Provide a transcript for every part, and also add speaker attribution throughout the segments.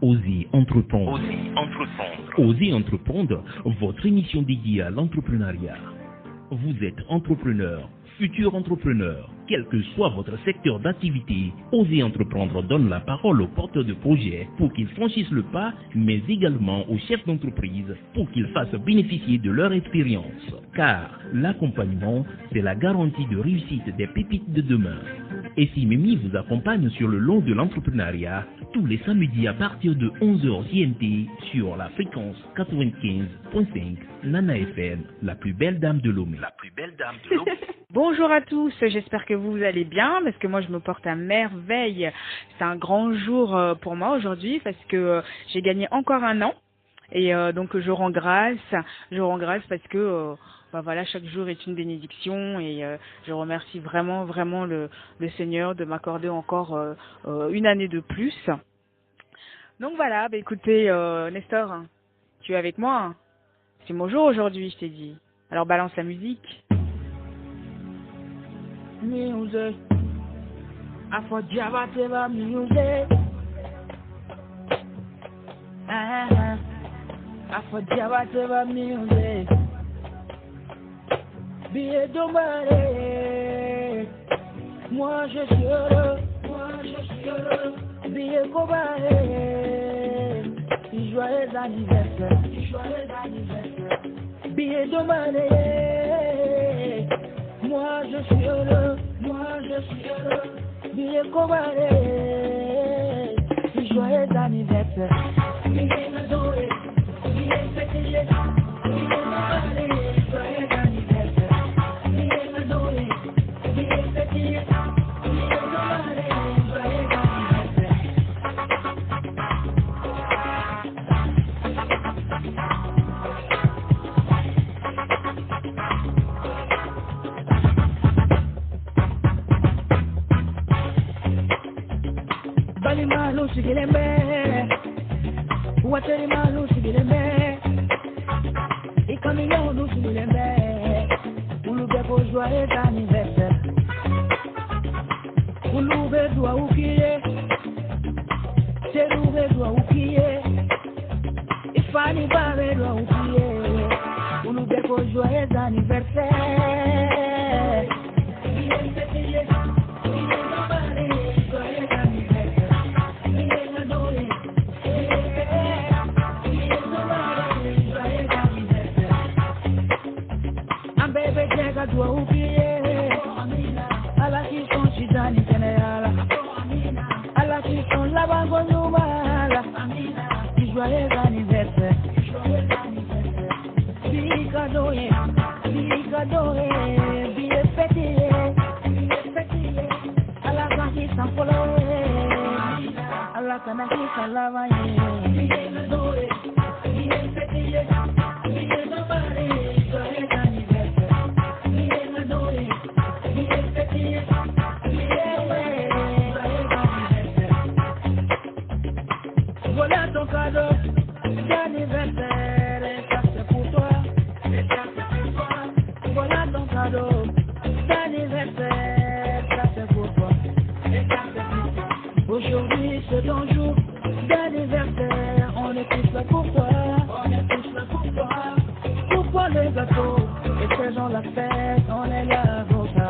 Speaker 1: Osez entreprendre. Osez entreprendre. Osez entreprendre, votre émission dédiée à l'entrepreneuriat. Vous êtes entrepreneur, futur entrepreneur, quel que soit votre secteur d'activité, Osez entreprendre donne la parole aux porteurs de projets pour qu'ils franchissent le pas, mais également aux chefs d'entreprise pour qu'ils fassent bénéficier de leur expérience. Car l'accompagnement, c'est la garantie de réussite des pépites de demain. Et si Mimi vous accompagne sur le long de l'entrepreneuriat, tous les samedis à partir de 11h GMT sur la fréquence 95.5 Nana FM, la plus belle dame de Lomé. La plus belle dame de Lomé.
Speaker 2: Bonjour à tous, j'espère que vous allez bien parce que moi je me porte à merveille. C'est un grand jour pour moi aujourd'hui parce que j'ai gagné encore un an et donc je rends grâce parce que voilà, chaque jour est une bénédiction et je remercie vraiment le Seigneur de m'accorder encore une année de plus. Donc voilà, écoutez Nestor, tu es avec moi? C'est mon jour aujourd'hui, je t'ai dit. Alors balance la musique.
Speaker 3: Music, I forget about music. I forget about music. Billet d'embarré, moi je suis heureux, billet combaré, joyeux anniversaire, billet d'embaré, moi je suis heureux, billet combaré, joyeux anniversaire, billet adoré, billet fêté, billet combaré, joyeux anniversaire. Malu sigilembe, wateri malu sigilembe, ikamilio lu sigilembe, ulube ko joyeux anniversaire, ulube doa ukiye, terube doa ukiye, ifani babe doa ukiye, ulube ko joyeux anniversaire. Dua ukiye, ala kison shidani teneyala, ala kison labango nyumala, joyeux anniversaire, bikadoye, billet fêté, ala kison foloye, ala kison lavaye, bikadoye, billet fêté, billet nobare, joyeux anniversaire. Voilà ton cadeau d'anniversaire, et ça c'est pour toi, Voilà ton cadeau d'anniversaire, ça c'est pour toi, Aujourd'hui c'est ton jour d'anniversaire, on est tous là pour toi, Pour prendre le gâteau et faisons la fête, on est là pour ça.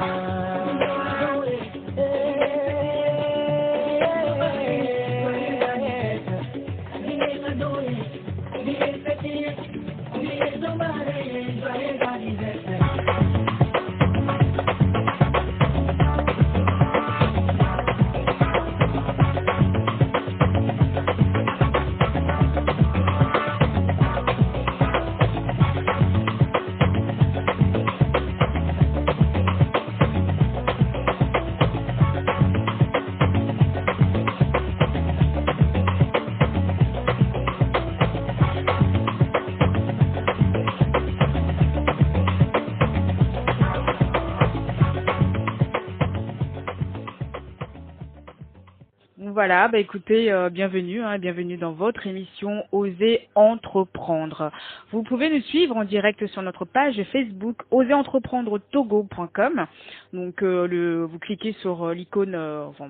Speaker 2: Voilà, écoutez, bienvenue, bienvenue dans votre émission Oser entreprendre. Vous pouvez nous suivre en direct sur notre page Facebook oserentreprendre-togo.com. Donc vous cliquez sur l'icône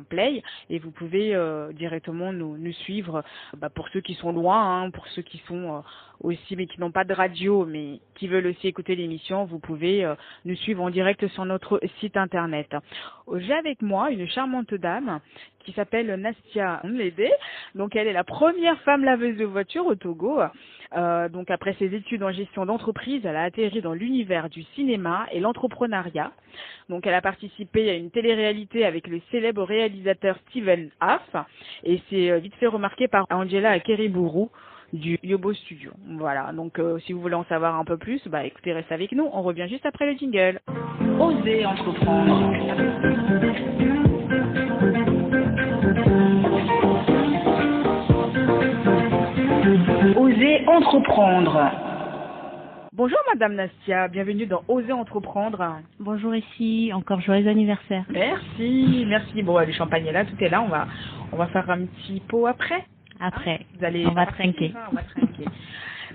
Speaker 2: Play et vous pouvez directement nous suivre. Pour ceux qui sont loin, pour ceux qui sont aussi mais qui n'ont pas de radio mais qui veulent aussi écouter l'émission, vous pouvez nous suivre en direct sur notre site internet. J'ai avec moi une charmante dame qui s'appelle Nastia Nlédé. Donc elle est la première femme laveuse de voitures au Togo. Donc après ses études en gestion d'entreprise, elle a atterri dans l'univers du cinéma et l'entrepreneuriat. Donc elle a participé à une télé-réalité avec le célèbre réalisateur Steven Haff et s'est vite fait remarquer par Angela Akeribourou du Yobo Studio. Voilà, donc si vous voulez en savoir un peu plus, écoutez, restez avec nous, on revient juste après le jingle. Osez entreprendre. Osez entreprendre. Bonjour Madame Nastia, bienvenue dans Osez entreprendre.
Speaker 4: Bonjour ici, encore joyeux anniversaire.
Speaker 2: Merci. Bon, le champagne est là, tout est là, on va faire un petit pot après.
Speaker 4: Après,
Speaker 2: on va
Speaker 4: trinquer.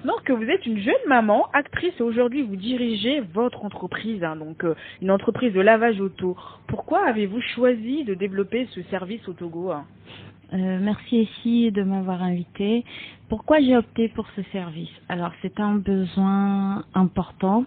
Speaker 2: Donc, vous êtes une jeune maman, actrice, et aujourd'hui, vous dirigez votre entreprise, donc une entreprise de lavage auto. Pourquoi avez-vous choisi de développer ce service au Togo?
Speaker 4: Merci ici de m'avoir invitée. Pourquoi j'ai opté pour ce service? Alors, c'est un besoin important.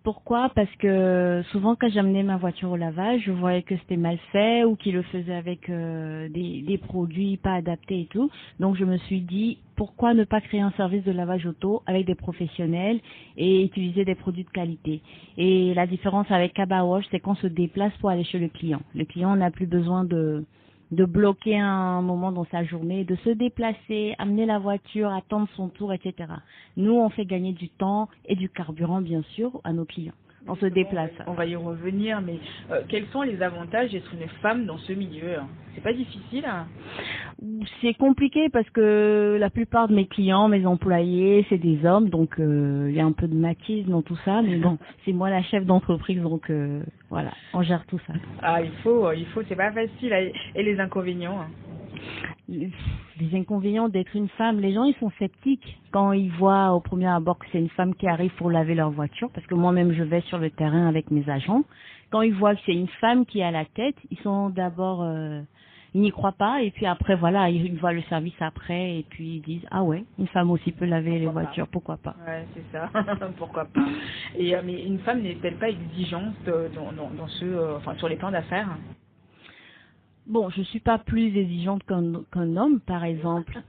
Speaker 4: Pourquoi? Parce que souvent quand j'amenais ma voiture au lavage, je voyais que c'était mal fait ou qu'ils le faisaient avec des produits pas adaptés et tout. Donc je me suis dit, pourquoi ne pas créer un service de lavage auto avec des professionnels et utiliser des produits de qualité? Et la différence avec Kabawash, c'est qu'on se déplace pour aller chez le client. Le client n'a plus besoin de bloquer un moment dans sa journée, de se déplacer, amener la voiture, attendre son tour, etc. Nous, on fait gagner du temps et du carburant, bien sûr, à nos clients. On se déplace.
Speaker 2: On va y revenir, mais quels sont les avantages d'être une femme dans ce milieu? C'est pas difficile?
Speaker 4: C'est compliqué parce que la plupart de mes clients, mes employés, c'est des hommes, donc il y a un peu de machisme dans tout ça, mais bon, c'est moi la chef d'entreprise, donc voilà, on gère tout ça.
Speaker 2: Ah, il faut, c'est pas facile. Et les inconvénients?
Speaker 4: Les inconvénients d'être une femme, les gens ils sont sceptiques quand ils voient au premier abord que c'est une femme qui arrive pour laver leur voiture, parce que moi-même je vais sur le terrain avec mes agents. Quand ils voient que c'est une femme qui est à la tête, ils sont d'abord, ils n'y croient pas, et puis après voilà, ils voient le service après, et puis ils disent ah ouais, une femme aussi peut laver les voitures, pourquoi pas.
Speaker 2: Ouais, c'est ça, pourquoi pas. Et mais une femme n'est-elle pas exigeante sur les plans d'affaires?
Speaker 4: Bon, je suis pas plus exigeante qu'un homme, par exemple,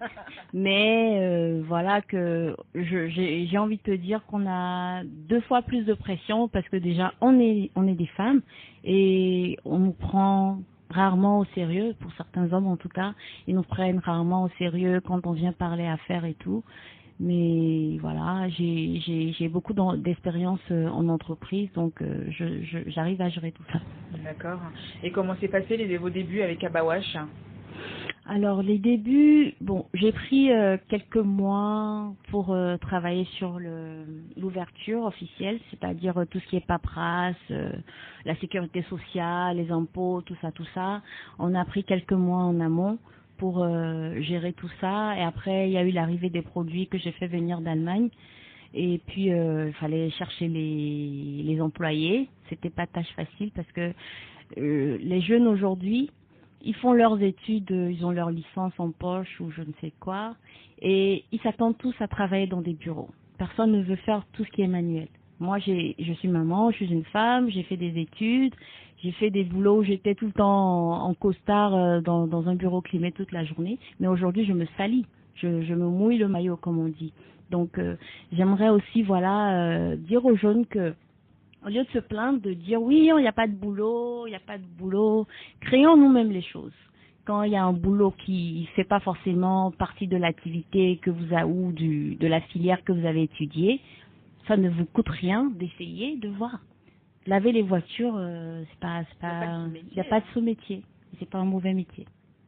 Speaker 4: mais voilà que j'ai envie de te dire qu'on a 2 fois plus de pression parce que déjà on est des femmes et on nous prend rarement au sérieux, pour certains hommes en tout cas, ils nous prennent rarement au sérieux quand on vient parler affaires et tout. Mais voilà, j'ai beaucoup d'expérience en entreprise, donc j'arrive à gérer tout ça.
Speaker 2: D'accord. Et comment s'est passé vos débuts avec Kabawash?
Speaker 4: Alors les débuts, bon, j'ai pris quelques mois pour travailler sur l'ouverture officielle, c'est-à-dire tout ce qui est paperasse, la sécurité sociale, les impôts, tout ça. On a pris quelques mois en amont pour gérer tout ça, et après il y a eu l'arrivée des produits que j'ai fait venir d'Allemagne, et puis il fallait chercher les employés. C'était pas tâche facile parce que les jeunes aujourd'hui, ils font leurs études, ils ont leur licence en poche ou je ne sais quoi, et ils s'attendent tous à travailler dans des bureaux. Personne ne veut faire tout ce qui est manuel. Moi, je suis maman, je suis une femme, j'ai fait des études, j'ai fait des boulots où j'étais tout le temps en costard dans un bureau climé toute la journée, mais aujourd'hui, je me salis, je me mouille le maillot, comme on dit. Donc, j'aimerais aussi, dire aux jeunes que, au lieu de se plaindre, de dire oui, il n'y a pas de boulot, créons nous-mêmes les choses. Quand il y a un boulot qui fait pas forcément partie de l'activité que vous avez ou de la filière que vous avez étudiée, ça ne vous coûte rien d'essayer de voir. Laver les voitures, il n'y a pas de sous-métier. C'est pas un mauvais métier.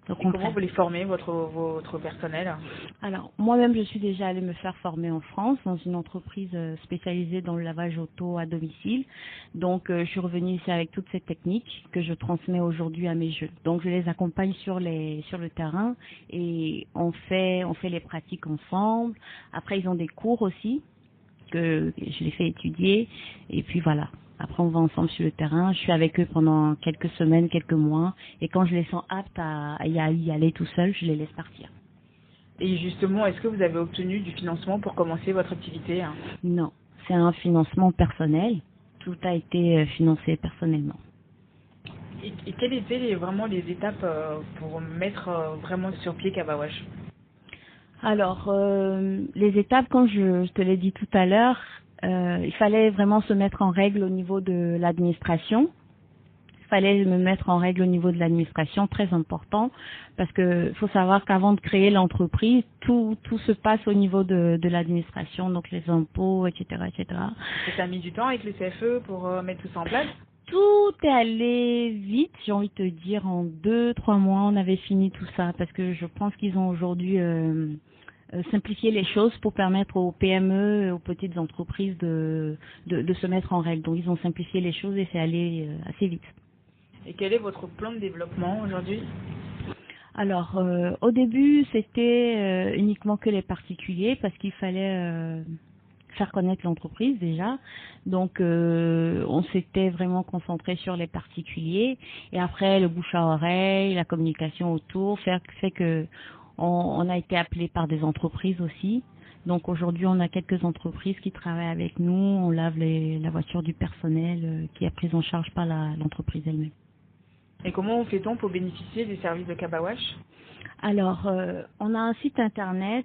Speaker 2: Et comment vous les formez, votre personnel?
Speaker 4: Alors, moi-même, je suis déjà allée me faire former en France dans une entreprise spécialisée dans le lavage auto à domicile. Donc, je suis revenue ici avec toutes ces techniques que je transmets aujourd'hui à mes jeunes. Donc, je les accompagne sur le terrain et on fait les pratiques ensemble. Après, ils ont des cours aussi que je les fais étudier. Et puis, voilà. Après, on va ensemble sur le terrain. Je suis avec eux pendant quelques semaines, quelques mois. Et quand je les sens aptes à y aller tout seul, je les laisse partir.
Speaker 2: Et justement, est-ce que vous avez obtenu du financement pour commencer votre activité?
Speaker 4: Non, c'est un financement personnel. Tout a été financé personnellement.
Speaker 2: Et quelles étaient vraiment les étapes pour mettre vraiment sur pied Kabawash?
Speaker 4: Alors, les étapes, comme je te l'ai dit tout à l'heure, il fallait vraiment se mettre en règle au niveau de l'administration. Il fallait me mettre en règle au niveau de l'administration, très important, parce que faut savoir qu'avant de créer l'entreprise, tout se passe au niveau de l'administration, donc les impôts, etc., etc.
Speaker 2: Et ça a mis du temps avec le CFE pour mettre tout ça en place?
Speaker 4: Tout est allé vite, j'ai envie de te dire, en 2-3 mois, on avait fini tout ça, parce que je pense qu'ils ont aujourd'hui simplifié les choses pour permettre aux PME, aux petites entreprises de se mettre en règle. Donc, ils ont simplifié les choses et c'est allé assez vite.
Speaker 2: Et quel est votre plan de développement aujourd'hui?
Speaker 4: Alors, au début, c'était uniquement que les particuliers parce qu'il fallait faire connaître l'entreprise déjà. Donc, on s'était vraiment concentré sur les particuliers. Et après, le bouche à oreille, la communication autour, fait que on a été appelé par des entreprises aussi. Donc, aujourd'hui, on a quelques entreprises qui travaillent avec nous. On lave la voiture du personnel qui est prise en charge par l'entreprise elle-même.
Speaker 2: Et comment fait-on pour bénéficier des services de Kabawash?
Speaker 4: Alors, on a un site internet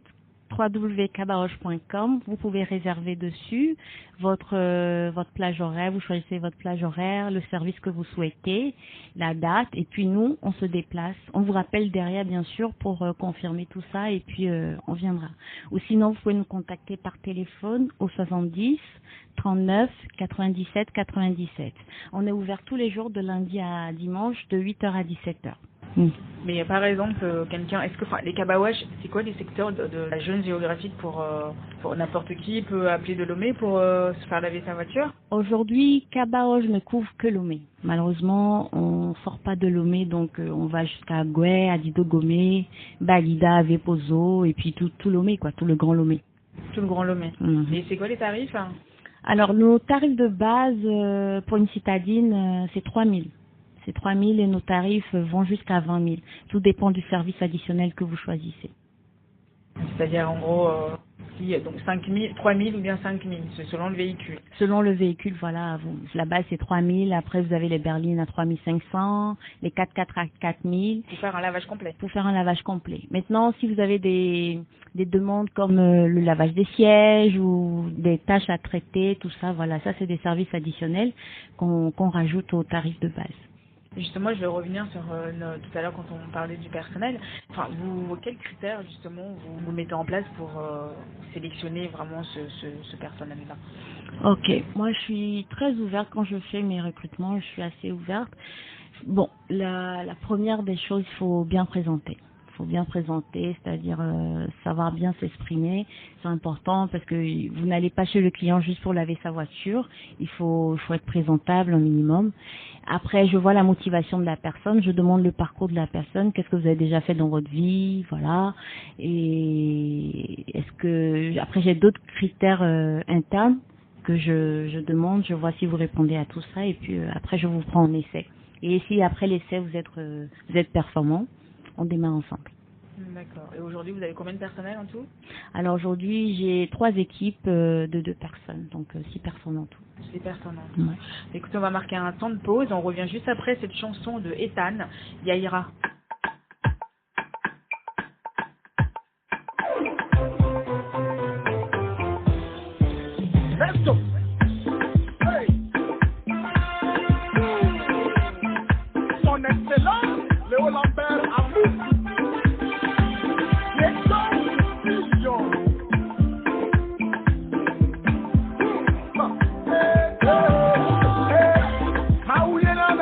Speaker 4: www.kabawash.com. Vous pouvez réserver dessus votre plage horaire. Vous choisissez votre plage horaire, le service que vous souhaitez, la date, et puis nous, on se déplace. On vous rappelle derrière, bien sûr, pour confirmer tout ça, et puis on viendra. Ou sinon, vous pouvez nous contacter par téléphone au 70 39 97 97. On est ouvert tous les jours de lundi à dimanche de 8h à 17h.
Speaker 2: Mais par exemple, les Kabawash, c'est quoi les secteurs de la zone géographique pour n'importe qui peut appeler de Lomé pour se faire laver sa voiture?
Speaker 4: Aujourd'hui, Kabawash ne couvre que Lomé. Malheureusement, on sort pas de Lomé, donc on va jusqu'à Goué, Adido Gomé, Balida, Vepozo, et puis tout Lomé, quoi, tout le grand Lomé.
Speaker 2: Tout le grand Lomé. Et c'est quoi les tarifs?
Speaker 4: Alors, nos tarifs de base pour une citadine, c'est 3 000. C'est 3 000 et nos tarifs vont jusqu'à 20 000. Tout dépend du service additionnel que vous choisissez.
Speaker 2: C'est-à-dire, en gros, donc 5 000, 3 000 ou bien 5 000, c'est selon le véhicule.
Speaker 4: Selon le véhicule, voilà. La base, c'est 3 000. Après, vous avez les berlines à 3 500, les 4x4 à 4 000.
Speaker 2: Pour faire un lavage complet.
Speaker 4: Pour faire un lavage complet. Maintenant, si vous avez des demandes comme le lavage des sièges ou des tâches à traiter, tout ça, voilà. Ça, c'est des services additionnels qu'on rajoute au tarif de base.
Speaker 2: Justement, je vais revenir sur tout à l'heure quand on parlait du personnel. Enfin, quels critères justement vous mettez en place pour sélectionner vraiment ce personnel-là?
Speaker 4: Ok, moi je suis très ouverte quand je fais mes recrutements, je suis assez ouverte. Bon, la première des choses, il faut bien présenter. Il faut bien présenter, c'est-à-dire savoir bien s'exprimer. C'est important parce que vous n'allez pas chez le client juste pour laver sa voiture. Il faut être présentable un minimum. Après, je vois la motivation de la personne. Je demande le parcours de la personne. Qu'est-ce que vous avez déjà fait dans votre vie, voilà. Et après j'ai d'autres critères internes que je demande. Je vois si vous répondez à tout ça et puis après je vous prends en essai. Et si après l'essai vous êtes performant, on démarre ensemble.
Speaker 2: D'accord. Et aujourd'hui, vous avez combien de personnel en tout? Alors
Speaker 4: aujourd'hui, j'ai 3 équipes de 2 personnes, donc 6 personnes en tout.
Speaker 2: 6 personnes en tout.
Speaker 4: Ouais.
Speaker 2: Écoutez, on va marquer un temps de pause. On revient juste après cette chanson de Ethan, Yaïra.
Speaker 3: Let's go. Hey. Son excellence, Léo Lambert Amou. How you know me?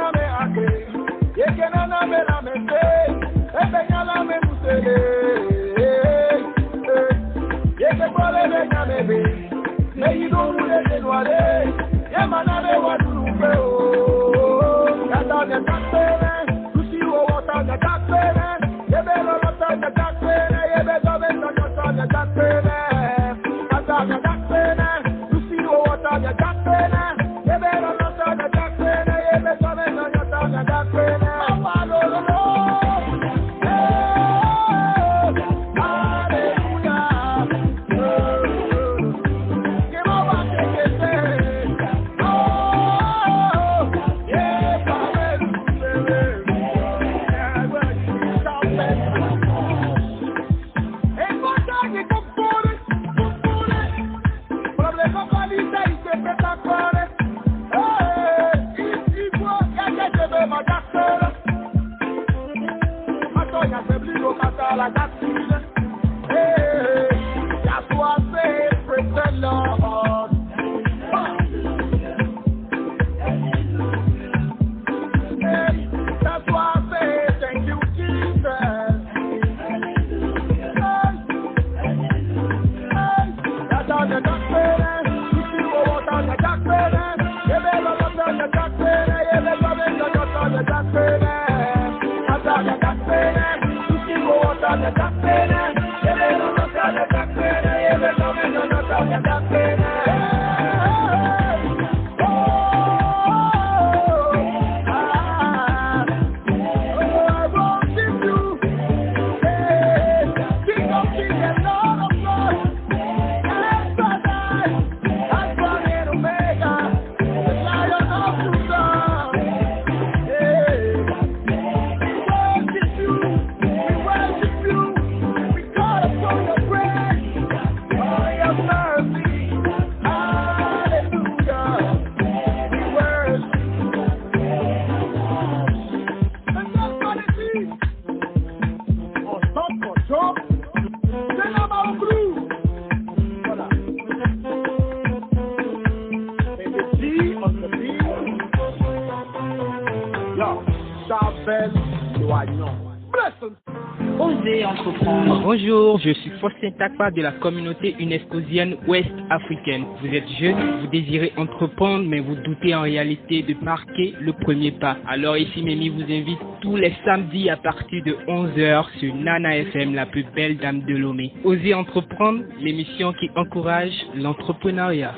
Speaker 5: Osez entreprendre. Bonjour, je suis Faustin Takpa de la communauté UNESCO-sienne ouest-africaine. Vous êtes jeune, vous désirez entreprendre, mais vous doutez en réalité de marquer le premier pas. Alors ici, Mimi vous invite tous les samedis à partir de 11h sur Nana FM, la plus belle dame de Lomé. Osez entreprendre, l'émission qui encourage l'entrepreneuriat.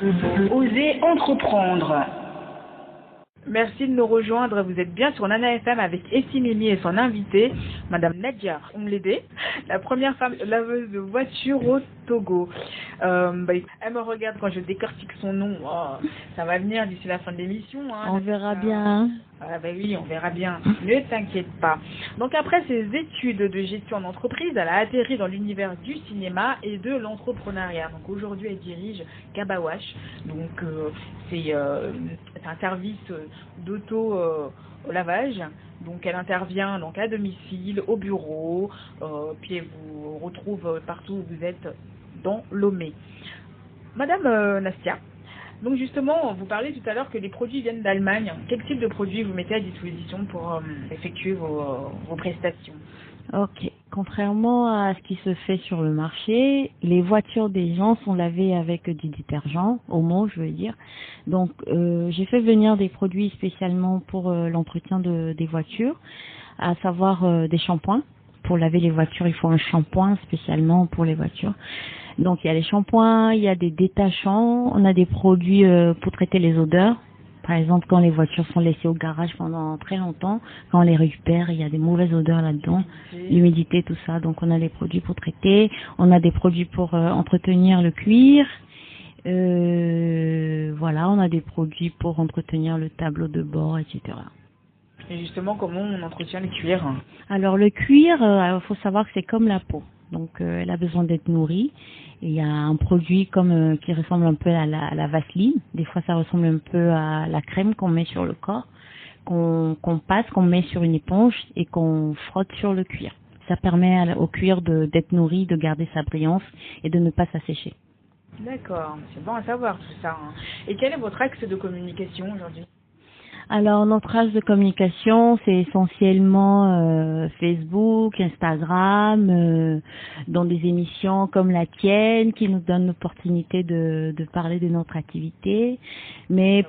Speaker 6: Osez entreprendre.
Speaker 2: Merci de nous rejoindre. Vous êtes bien sur Nana FM avec Essie Mimi et son invitée, Madame Nadia Omlédé, la première femme laveuse de voiture au Togo. Elle me regarde quand je décortique son nom. Oh, ça va venir d'ici la fin de l'émission. Hein,
Speaker 4: on verra bien.
Speaker 2: Oui, on verra bien. Ne t'inquiète pas. Donc après ses études de gestion d'entreprise, elle a atterri dans l'univers du cinéma et de l'entrepreneuriat. Donc aujourd'hui, elle dirige Kabawash. Donc c'est un service d'auto lavage. Donc elle intervient donc à domicile, au bureau, puis elle vous retrouve partout où vous êtes dans Lomé. Madame Nastia, donc justement, vous parlez tout à l'heure que les produits viennent d'Allemagne. Quel type de produits vous mettez à disposition pour effectuer vos prestations?
Speaker 4: Ok. Contrairement à ce qui se fait sur le marché, les voitures des gens sont lavées avec du détergent, Omo, je veux dire. Donc, j'ai fait venir des produits spécialement pour l'entretien des voitures, à savoir des shampoings. Pour laver les voitures, il faut un shampoing spécialement pour les voitures. Donc, il y a les shampoings, il y a des détachants, on a des produits pour traiter les odeurs. Par exemple, quand les voitures sont laissées au garage pendant très longtemps, quand on les récupère, il y a des mauvaises odeurs là-dedans, l'humidité, tout ça. Donc, on a les produits pour traiter. On a des produits pour entretenir le cuir. Voilà, on a des produits pour entretenir le tableau de bord, etc.
Speaker 2: Et justement, comment on entretient le cuir?
Speaker 4: Alors, le cuir, faut savoir que c'est comme la peau. Donc, elle a besoin d'être nourrie. Et il y a un produit qui ressemble un peu à la Vaseline. Des fois, ça ressemble un peu à la crème qu'on met sur le corps, qu'on met sur une éponge et qu'on frotte sur le cuir. Ça permet au cuir d'être nourri, de garder sa brillance et de ne pas s'assécher.
Speaker 2: D'accord, c'est bon à savoir tout ça. Hein. Et quel est votre axe de communication aujourd'hui?
Speaker 4: Alors, notre axe de communication, c'est essentiellement Facebook, Instagram, dans des émissions comme la tienne qui nous donnent l'opportunité de parler de notre activité. Mais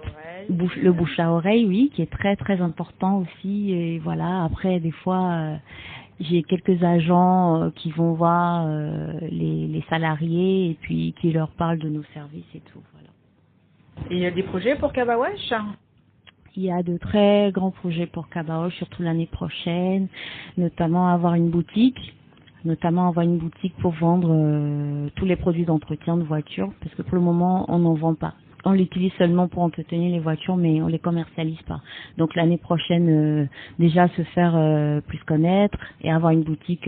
Speaker 4: le bouche à oreille, oui, qui est très très important aussi. Et voilà, après, des fois, j'ai quelques agents qui vont voir les salariés et puis qui leur parlent de nos services et tout. Voilà.
Speaker 2: Et il y a des projets pour Kabawash?
Speaker 4: Il y a de très grands projets pour Kabawash, surtout l'année prochaine, notamment avoir une boutique pour vendre tous les produits d'entretien de voitures, parce que pour le moment, on n'en vend pas. On l'utilise seulement pour entretenir les voitures, mais on les commercialise pas. Donc l'année prochaine, déjà se faire plus connaître et avoir une boutique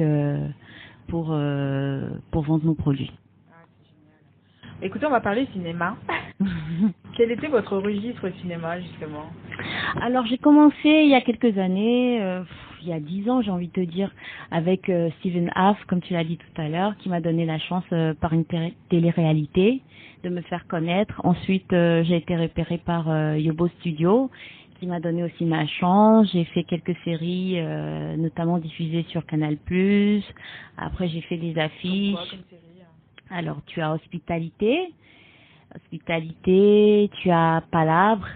Speaker 4: pour vendre nos produits.
Speaker 2: Écoutez, on va parler cinéma. Quel était votre registre cinéma, justement?
Speaker 4: Alors, j'ai commencé il y a quelques années, il y a 10 ans, j'ai envie de te dire, avec Steven Haff, comme tu l'as dit tout à l'heure, qui m'a donné la chance par une télé-réalité de me faire connaître. Ensuite, j'ai été repérée par Yobo Studio, qui m'a donné aussi ma chance. J'ai fait quelques séries, notamment diffusées sur Canal+. Après, j'ai fait des affiches.
Speaker 2: Quoi, comme série?
Speaker 4: Alors, tu as Hospitalité, tu as Palabre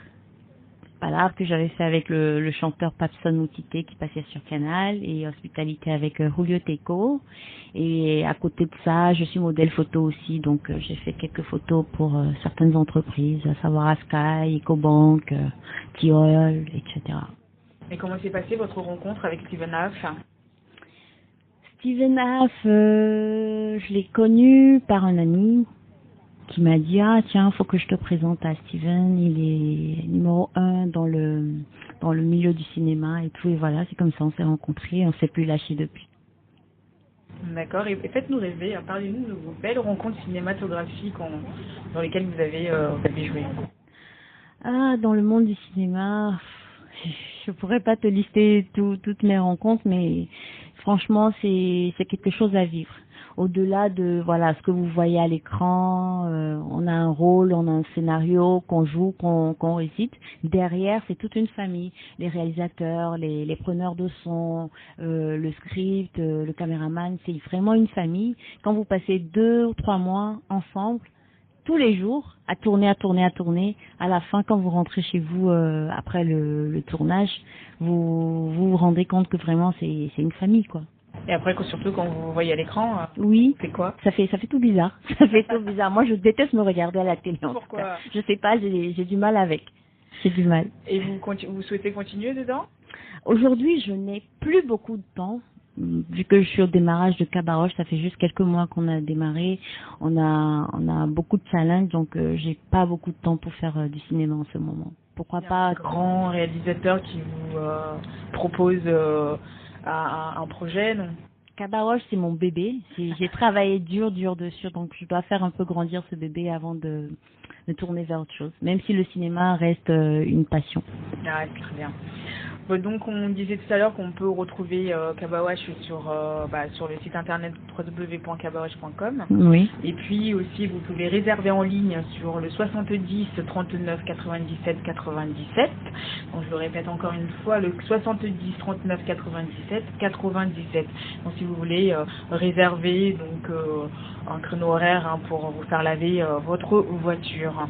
Speaker 4: que j'avais fait avec le chanteur Papson Moutité qui passait sur Canal, et Hospitalité avec Julio Teco. Et à côté de ça, je suis modèle photo aussi, donc j'ai fait quelques photos pour certaines entreprises, à savoir Askai, EcoBank, T-Oil, etc.
Speaker 2: Et comment s'est passée votre rencontre avec Steven Haff?
Speaker 4: Steven Haff, je l'ai connu par un ami qui m'a dit tiens, faut que je te présente à Steven, il est numéro 1 dans le milieu du cinéma et tout, et voilà, c'est comme ça, on s'est rencontrés, on s'est plus lâchés depuis.
Speaker 2: D'accord, et faites-nous rêver, parlez-nous de vos belles rencontres cinématographiques dans lesquelles vous avez joué.
Speaker 4: Dans le monde du cinéma, je pourrais pas te lister toutes mes rencontres, mais franchement, c'est quelque chose à vivre. Au-delà de ce que vous voyez à l'écran, on a un rôle, on a un scénario qu'on joue, qu'on récite. Derrière, c'est toute une famille, les réalisateurs, les preneurs de son, le script, le caméraman, c'est vraiment une famille. Quand vous passez 2 ou 3 mois ensemble, tous les jours, à tourner, à la fin, quand vous rentrez chez vous après le tournage, vous rendez compte que vraiment c'est une famille, quoi.
Speaker 2: Et après, surtout quand vous voyez à l'écran,
Speaker 4: oui,
Speaker 2: c'est quoi?
Speaker 4: Ça fait tout bizarre. Ça fait tout bizarre. Moi, je déteste me regarder à la télé.
Speaker 2: Pourquoi?
Speaker 4: Je sais pas, j'ai du mal avec. J'ai du mal.
Speaker 2: Et vous souhaitez continuer dedans?
Speaker 4: Aujourd'hui, je n'ai plus beaucoup de temps. Vu que je suis au démarrage de Kabawash, ça fait juste quelques mois qu'on a démarré. On a beaucoup de challenges, donc j'ai pas beaucoup de temps pour faire du cinéma en ce moment. Pourquoi pas
Speaker 2: un grand réalisateur qui vous propose un projet, non?
Speaker 4: Kabawash, c'est mon bébé. J'ai travaillé dur dessus, donc je dois faire un peu grandir ce bébé avant de tourner vers autre chose, même si le cinéma reste une passion.
Speaker 2: Ah, c'est très bien. Donc on disait tout à l'heure qu'on peut retrouver Kabawash sur le site internet www.kabawash.com.
Speaker 4: Oui.
Speaker 2: Et puis aussi vous pouvez réserver en ligne sur le 70 39 97 97. Donc je le répète encore une fois, le 70 39 97 97. Donc si vous voulez réserver un créneau horaire pour vous faire laver votre voiture.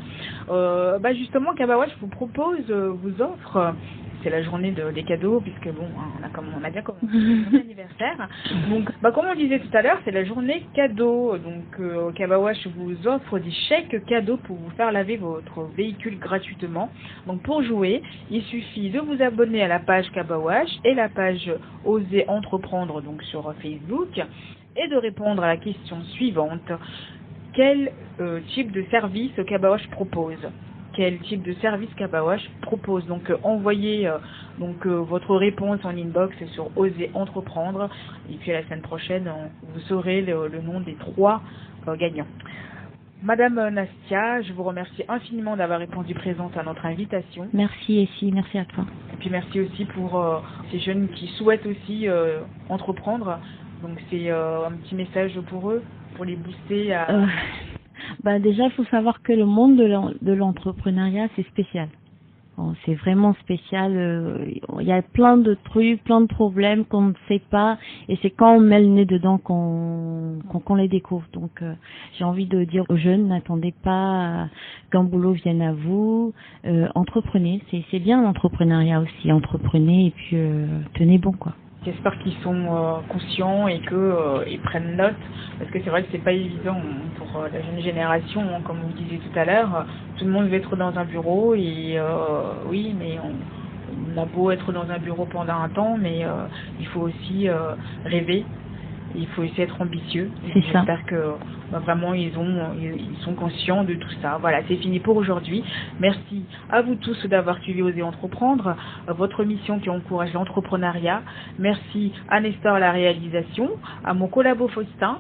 Speaker 2: Justement, Kabawash vous offre. C'est la journée des cadeaux, puisque on a bien commencé mon anniversaire. Donc, comme on disait tout à l'heure, c'est la journée cadeau. Donc, Kabawash vous offre des chèques cadeaux pour vous faire laver votre véhicule gratuitement. Donc, pour jouer, il suffit de vous abonner à la page Kabawash et la page Oser Entreprendre, donc sur Facebook, et de répondre à la question suivante. Quel type de service Kabawash propose ? Quel type de service Kabawash propose. Donc envoyez votre réponse en inbox sur Oser Entreprendre, et puis la semaine prochaine vous saurez le nom des 3 gagnants. Madame Nastia, je vous remercie infiniment d'avoir répondu présente à notre invitation.
Speaker 4: Merci Essie, merci à toi.
Speaker 2: Et puis merci aussi pour ces jeunes qui souhaitent aussi entreprendre. Donc c'est un petit message pour eux, pour les booster à...
Speaker 4: Déjà, il faut savoir que le monde de l'entrepreneuriat, c'est spécial. Bon, c'est vraiment spécial. Il y a plein de trucs, plein de problèmes qu'on ne sait pas, et c'est quand on met le nez dedans qu'on les découvre. Donc, j'ai envie de dire aux jeunes, n'attendez pas qu'un boulot vienne à vous. Entreprenez, c'est bien l'entrepreneuriat aussi. Entreprenez et puis tenez bon, quoi.
Speaker 2: J'espère qu'ils sont conscients et qu'ils prennent note, parce que c'est vrai que c'est pas évident pour la jeune génération, hein, comme vous disiez tout à l'heure. Tout le monde veut être dans un bureau et oui, mais on a beau être dans un bureau pendant un temps, mais il faut aussi rêver. Il faut aussi être ambitieux. J'espère que vraiment ils sont conscients de tout ça. Voilà, c'est fini pour aujourd'hui. Merci à vous tous d'avoir suivi Oser Entreprendre, votre mission qui encourage l'entrepreneuriat. Merci à Nestor à la réalisation, à mon collabo Faustin,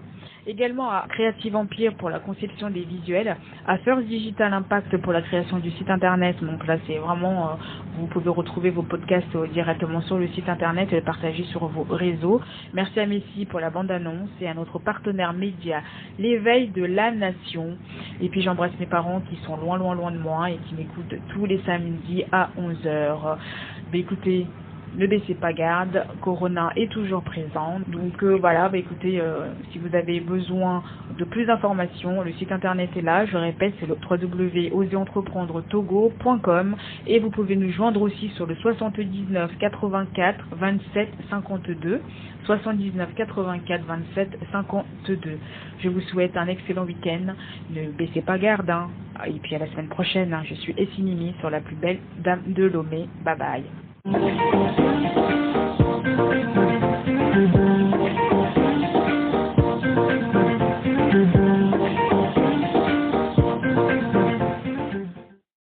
Speaker 2: également à Creative Empire pour la conception des visuels, à First Digital Impact pour la création du site internet. Donc là, c'est vraiment, vous pouvez retrouver vos podcasts directement sur le site internet et les partager sur vos réseaux. Merci à Messi pour la bande-annonce et à notre partenaire média, l'Éveil de la Nation. Et puis j'embrasse mes parents qui sont loin de moi et qui m'écoutent tous les samedis à 11h. Écoutez, ne baissez pas garde, Corona est toujours présent. Donc voilà, écoutez, si vous avez besoin de plus d'informations, le site internet est là, je répète, c'est le www.oserentreprendretogo.com, et vous pouvez nous joindre aussi sur le 79 84 27 52, 79 84 27 52. Je vous souhaite un excellent week-end, ne baissez pas garde, hein. Et puis à la semaine prochaine, hein. Je suis Essinimi sur la plus belle dame de Lomé. Bye bye.